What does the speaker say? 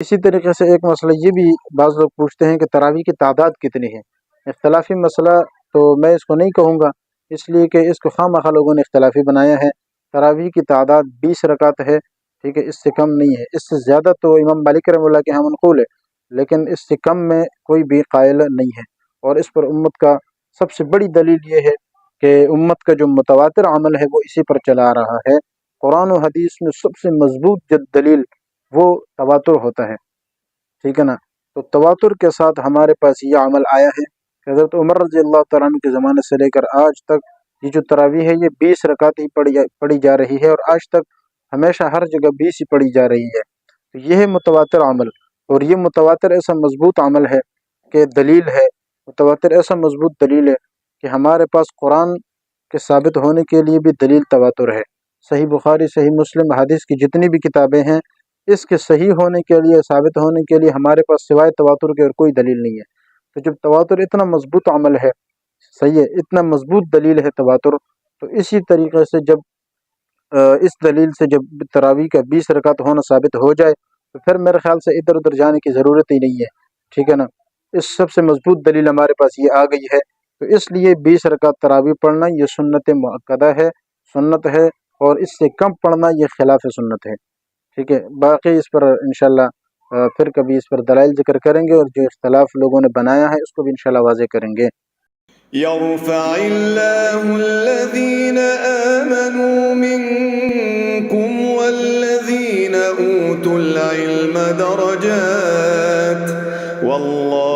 اسی طریقے سے ایک مسئلہ یہ بھی بعض لوگ پوچھتے ہیں کہ تراویح کی تعداد کتنی ہے۔ اختلافی مسئلہ تو میں اس کو نہیں کہوں گا، اس لیے کہ اس کو خواہ مخواہ لوگوں نے اختلافی بنایا ہے۔ تراویح کی تعداد 20 رکعت ہے، ٹھیک ہے، اس سے کم نہیں ہے۔ اس سے زیادہ تو امام مالک رحمہ اللہ کے ہاں منقول ہے، لیکن اس سے کم میں کوئی بھی قائل نہیں ہے۔ اور اس پر امت کا سب سے بڑی دلیل یہ ہے کہ امت کا جو متواتر عمل ہے وہ اسی پر چلا رہا ہے۔ قرآن و حدیث میں سب سے مضبوط دلیل وہ تواتر ہوتا ہے، ٹھیک ہے نا۔ تو تواتر کے ساتھ ہمارے پاس یہ عمل آیا ہے کہ حضرت عمر رضی اللہ تعالیٰ عنہ کے زمانے سے لے کر آج تک یہ جو تراویح ہے یہ 20 رکعت ہی پڑھی جا رہی ہے، اور آج تک ہمیشہ ہر جگہ 20 ہی پڑھی جا رہی ہے۔ تو یہ ہے متواتر عمل، اور یہ متواتر ایسا مضبوط عمل ہے کہ دلیل ہے، متواتر ایسا مضبوط دلیل ہے کہ ہمارے پاس قرآن کے ثابت ہونے کے لیے بھی دلیل تواتر ہے۔ صحیح بخاری، صحیح مسلم، حدیث کی جتنی بھی کتابیں ہیں، اس کے صحیح ہونے کے لیے، ثابت ہونے کے لیے ہمارے پاس سوائے تواتر کے اور کوئی دلیل نہیں ہے۔ تو جب تواتر اتنا مضبوط عمل ہے، صحیح ہے، اتنا مضبوط دلیل ہے تواتر، تو اسی طریقے سے جب اس دلیل سے جب تراویح کا 20 رکعت ہونا ثابت ہو جائے تو پھر میرے خیال سے ادھر ادھر جانے کی ضرورت ہی نہیں ہے، ٹھیک ہے نا۔ اس سب سے مضبوط دلیل ہمارے پاس یہ آ گئی ہے، تو اس لیے 20 رکعت تراویح پڑھنا یہ سنت مؤکدہ ہے، سنت ہے، اور اس سے کم پڑھنا یہ خلاف سنت ہے، ٹھیک ہے۔ باقی اس پر انشاءاللہ پھر کبھی اس پر دلائل ذکر کریں گے، اور جو اختلاف لوگوں نے بنایا ہے اس کو بھی انشاءاللہ واضح کریں گے۔ يرفع الله الذين آمنوا منكم والذين أوتوا العلم درجات والله